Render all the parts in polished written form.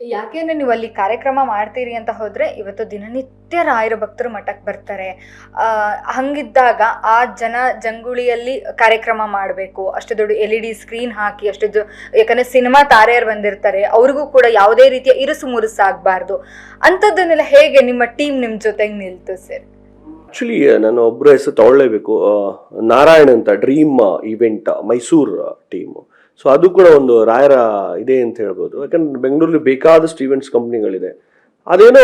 ಯಾಕೆಂದ್ರೆ ನೀವು ಅಲ್ಲಿ ಕಾರ್ಯಕ್ರಮ ಮಾಡ್ತೀರಿ ಅಂತ ಹೋದ್ರೆ ಇವತ್ತು ದಿನನಿತ್ಯ ರಾಯರ ಭಕ್ತರು ಮಠಕ್ಕೆ ಬರ್ತಾರೆ. ಹಂಗಿದ್ದಾಗ ಆ ಜಂಗುಳಿಯಲ್ಲಿ ಕಾರ್ಯಕ್ರಮ ಮಾಡಬೇಕು, ಅಷ್ಟು ದೊಡ್ಡ LED ಸ್ಕ್ರೀನ್ ಹಾಕಿ ಯಾಕಂದ್ರೆ ಸಿನಿಮಾ ತಾರೆಯರು ಬಂದಿರ್ತಾರೆ, ಅವ್ರಿಗೂ ಕೂಡ ಯಾವುದೇ ರೀತಿಯ ಇರುಸು ಮುರುಸು ಆಗ್ಬಾರ್ದು. ಅಂಥದ್ದನ್ನೆಲ್ಲ ಹೇಗೆ ನಿಮ್ಮ ಟೀಮ್ ನಿಮ್ ಜೊತೆಗೆ ನಿಲ್ತು ಸರ್? ಆಕ್ಚುಲಿ ನಾನು ಒಬ್ಬರ ಹೆಸರು ತಗೊಳ್ಳೇಬೇಕು. ನಾರಾಯಣ್ ಅಂತ dream event Mysuru team. So ಅದು ಕೂಡ ಒಂದು ರಾಯರ ಇದೆ ಅಂತ ಹೇಳ್ಬೋದು. ಯಾಕಂದ್ರೆ ಬೆಂಗಳೂರಲ್ಲಿ ಬೇಕಾದಷ್ಟು ಈವೆಂಟ್ಸ್ ಕಂಪ್ನಿಗಳಿದೆ. ಅದೇನೋ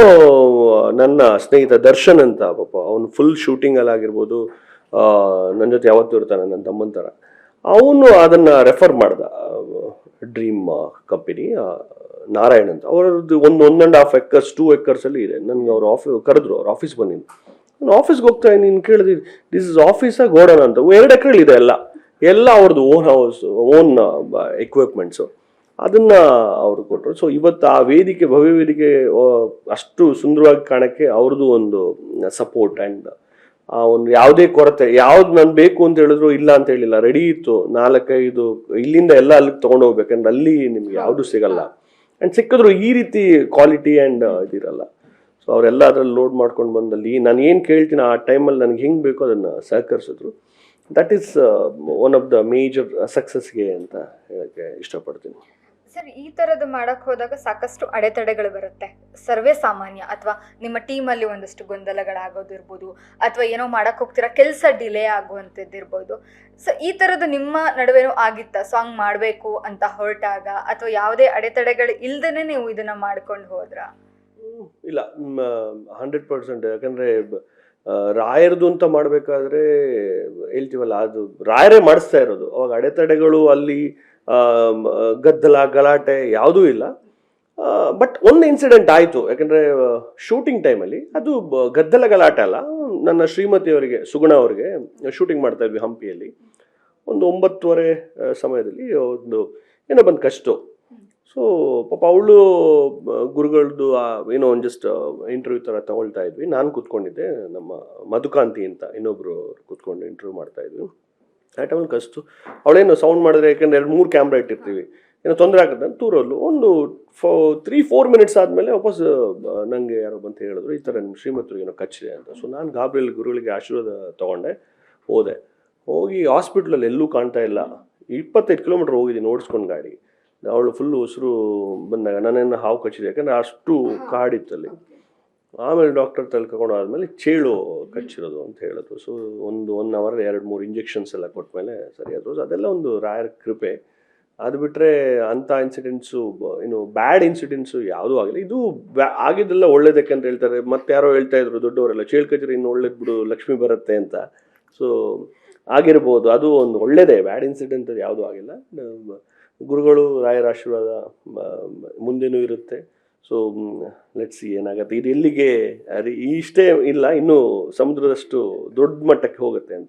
ನನ್ನ ಸ್ನೇಹಿತ ದರ್ಶನ್ ಅಂತ ಪಾಪ ಅವನು ಫುಲ್ ಶೂಟಿಂಗಲ್ಲಿ ಆಗಿರ್ಬೋದು, ನನ್ನ ಜೊತೆ ಯಾವತ್ತೂ ಇರ್ತಾನೆ ನನ್ನ ತಮ್ಮನ ಥರ. ಅವನು ಅದನ್ನ ರೆಫರ್ ಮಾಡ್ದ, ಡ್ರೀಮ್ ಕಂಪನಿ ನಾರಾಯಣ್ ಅಂತ. ಅವ್ರದ್ದು 1.5 ಎಕರ್ಸ್ 2 ಎಕರ್ಸ್ ಅಲ್ಲಿ ಇದೆ. ನನ್ಗೆ ಅವ್ರು ಕರೆದ್ರು, ಅವ್ರ ಆಫೀಸ್ ಬಂದಿದ್ದು. ನಾನು ಆಫೀಸ್ಗೆ ಹೋಗ್ತಾ ನೀನು ಕೇಳಿದ್ರಿ ದಿಸ್ ಇಸ್ ಆಫೀಸಾ ಗೋಡನ್ ಅಂತ. 2 ಎಕರೆಗಳು ಇದೆ, ಎಲ್ಲ ಅವ್ರದ್ದು ಓನ್ ಹೌಸ್, ಓನ್ ಎಕ್ವಿಪ್ಮೆಂಟ್ಸು. ಅದನ್ನ ಅವ್ರು ಕೊಟ್ಟರು. ಸೊ ಇವತ್ತು ಆ ವೇದಿಕೆ, ಭವ್ಯ ವೇದಿಕೆ ಅಷ್ಟು ಸುಂದರವಾಗಿ ಕಾಣಕ್ಕೆ ಅವ್ರದ್ದು ಒಂದು ಸಪೋರ್ಟ್ ಆ್ಯಂಡ್ ಆ ಒಂದು ಯಾವುದೇ ಕೊರತೆ, ಯಾವ್ದು ನಾನು ಬೇಕು ಅಂತ ಹೇಳಿದ್ರು ಇಲ್ಲ ಅಂತ ಹೇಳಿಲ್ಲ, ರೆಡಿ ಇತ್ತು. 4-5 ಇಲ್ಲಿಂದ ಎಲ್ಲ ಅಲ್ಲಿಗೆ ತೊಗೊಂಡು ಹೋಗ್ಬೇಕಂದ್ರೆ ಅಲ್ಲಿ ನಿಮ್ಗೆ ಯಾವುದು ಸಿಗಲ್ಲ. ಆ್ಯಂಡ್ ಸಿಕ್ಕಿದ್ರು ಈ ರೀತಿ ಕ್ವಾಲಿಟಿ ಆ್ಯಂಡ್ ಇದಿರಲ್ಲ. ಸೊ ಅವರೆಲ್ಲ ಅದ್ರಲ್ಲಿ ಲೋಡ್ ಮಾಡ್ಕೊಂಡು ಬಂದಲ್ಲಿ ನಾನು ಏನು ಕೇಳ್ತೀನಿ ಆ ಟೈಮಲ್ಲಿ ನನಗೆ ಹೆಂಗೆ ಬೇಕೋ ಅದನ್ನು ಸಹಕರಿಸಿದ್ರು. That is one of the major ಸಕ್ಸಸ್ಗೆ ಅಂತ ಹೇಳಕ್ಕೆ ಇಷ್ಟಪಡ್ತೀನಿ. ಸರ್, ಈ ಥರದ್ದು ಮಾಡಕ್ಕೆ ಹೋದಾಗ ಸಾಕಷ್ಟು ಅಡೆತಡೆಗಳು ಬರುತ್ತೆ, ಸರ್ವೇ ಸಾಮಾನ್ಯ. ಅಥವಾ ನಿಮ್ಮ ಟೀಮಲ್ಲಿ ಒಂದಷ್ಟು ಗೊಂದಲಗಳಾಗೋದಿರ್ಬೋದು, ಅಥವಾ ಏನೋ ಮಾಡಕ್ಕೆ ಹೋಗ್ತೀರಾ ಕೆಲಸ ಡಿಲೇ ಆಗುವಂಥದ್ದಿರ್ಬೋದು. ಸೊ ಈ ಥರದ್ದು ನಿಮ್ಮ ನಡುವೆನೂ ಆಗಿತ್ತಾ? ಸಾಂಗ್ ಮಾಡಬೇಕು ಅಂತ ಹೊರಟಾಗ ಅಥವಾ ಯಾವುದೇ ಅಡೆತಡೆಗಳು ಇಲ್ದೇ ನೀವು ಇದನ್ನು ಮಾಡ್ಕೊಂಡು ಹೋದ್ರಾ? ಇಲ್ಲ, 100%. ಯಾಕಂದ್ರೆ ರಾಯರದು ಅಂತ ಮಾಡ್ಬೇಕಾದ್ರೆ ಹೇಳ್ತೀವಲ್ಲ, ಅದು ರಾಯರೇ ಮಾಡಿಸ್ತಾ ಇರೋದು. ಅವಾಗ ಅಡೆತಡೆಗಳು ಅಲ್ಲಿ ಗದ್ದಲ ಗಲಾಟೆ ಯಾವುದೂ ಇಲ್ಲ. ಬಟ್ ಒಂದು ಇನ್ಸಿಡೆಂಟ್ ಆಯಿತು. ಯಾಕಂದರೆ ಶೂಟಿಂಗ್ ಟೈಮಲ್ಲಿ ಅದು ಗದ್ದಲ ಗಲಾಟೆ ಅಲ್ಲ, ನನ್ನ ಶ್ರೀಮತಿಯವರಿಗೆ, ಸುಗುಣ ಅವರಿಗೆ ಶೂಟಿಂಗ್ ಮಾಡ್ತಾ ಇದ್ವಿ ಹಂಪಿಯಲ್ಲಿ. ಒಂದು 9:30 ಸಮಯದಲ್ಲಿ ಒಂದು ಏನೋ ಬಂದು ಕಷ್ಟ. ಸೊ ಪಾಪ ಅವಳು ಗುರುಗಳದ್ದು ಏನೋ ಒಂದು ಜಸ್ಟ್ ಇಂಟರ್ವ್ಯೂ ಥರ ತಗೊಳ್ತಾ ಇದ್ವಿ. ನಾನು ಕೂತ್ಕೊಂಡಿದ್ದೆ, ನಮ್ಮ ಮಧುಕಾಂತಿ ಅಂತ ಇನ್ನೊಬ್ರು ಕೂತ್ಕೊಂಡು ಇಂಟರ್ವ್ಯೂ ಮಾಡ್ತಾ ಇದ್ವಿ. ಆ ಟೈಮಲ್ಲಿ ಕಷ್ಟು ಅವಳೇನು ಸೌಂಡ್ ಮಾಡಿದ್ರೆ, ಯಾಕಂದ್ರೆ 2-3 ಕ್ಯಾಮ್ರಾ ಇಟ್ಟಿರ್ತೀವಿ, ಏನೋ ತೊಂದರೆ ಆಗುತ್ತೆ ಅಂತ ತೂರಲ್ಲೂ ಒಂದು 3-4 ಮಿನಿಟ್ಸ್ ಆದಮೇಲೆ ವಾಪಸ್ ನನಗೆ ಯಾರೋ ಬಂತ ಹೇಳಿದ್ರು, ಈ ಥರ ನಿಮ್ಮ ಶ್ರೀಮತಿಗೆ ಏನೋ ಕಚ್ಚಿದೆ ಅಂತ. ಸೊ ನಾನು ಗಾಬರಿಯಲ್ಲಿ ಗುರುಗಳಿಗೆ ಆಶೀರ್ವಾದ ತೊಗೊಂಡೆ, ಹೋಗಿ ಹಾಸ್ಪಿಟ್ಲಲ್ಲಿ ಎಲ್ಲೂ ಕಾಣ್ತಾ ಇಲ್ಲ. 25 ಕಿಲೋಮೀಟ್ರ್ ಹೋಗಿದ್ದೀನಿ ಓಡಿಸ್ಕೊಂಡು ಗಾಡಿ. ಅವಳು ಫುಲ್ಲು ಉಸಿರು ಬಂದಾಗ ನನ್ನೇನು ಹಾವು ಕಚ್ಚಿದೆ, ಯಾಕಂದರೆ ಅಷ್ಟು ಕಾಡಿತ್ತಲ್ಲಿ. ಆಮೇಲೆ ಡಾಕ್ಟರ್ ಕರ್ಕೊಂಡು ಆದಮೇಲೆ ಚೇಳು ಕಚ್ಚಿರೋದು ಅಂತ ಹೇಳಿದ್ರು. ಸೊ ಒಂದು 1 ಅವರ್ 2-3 ಇಂಜೆಕ್ಷನ್ಸ್ ಎಲ್ಲ ಕೊಟ್ಟಮೇಲೆ ಸರಿ ಆದರು. ಅದೆಲ್ಲ ಒಂದು ರಾಯರ್ ಕೃಪೆ. ಅದು ಬಿಟ್ಟರೆ ಅಂಥ ಇನ್ಸಿಡೆಂಟ್ಸು, ಏನು ಬ್ಯಾಡ್ ಇನ್ಸಿಡೆಂಟ್ಸು ಯಾವುದೂ ಆಗಿಲ್ಲ. ಇದು ಆಗಿದ್ದೆಲ್ಲ ಒಳ್ಳೇದಕ್ಕೆ ಅಂತ ಹೇಳ್ತಾರೆ. ಮತ್ತೆ ಯಾರೋ ಹೇಳ್ತಾ ಇದ್ರು ದೊಡ್ಡವರೆಲ್ಲ, ಚೇಳು ಕಚ್ಚಿದ್ರೆ ಇನ್ನು ಒಳ್ಳೇದು ಬಿಡು, ಲಕ್ಷ್ಮಿ ಬರುತ್ತೆ ಅಂತ. ಸೊ ಆಗಿರ್ಬೋದು, ಅದು ಒಂದು ಒಳ್ಳೇದೇ. ಬ್ಯಾಡ್ ಇನ್ಸಿಡೆಂಟ್ ಅದು ಯಾವುದೂ ಆಗಿಲ್ಲ. ಗುರುಗಳು, ರಾಯರ ಆಶೀರ್ವಾದ ಮುಂದೆನೂ ಇರುತ್ತೆ. ಸೊ ಲೆಟ್ಸ್ ಸಿ ಏನಾಗುತ್ತೆ. ಇದು ಎಲ್ಲಿಗೆ ಇಷ್ಟೇ ಇಲ್ಲ, ಇನ್ನೂ ಸಮುದ್ರದಷ್ಟು ದೊಡ್ಡ ಮಟ್ಟಕ್ಕೆ ಹೋಗುತ್ತೆ ಅಂತ.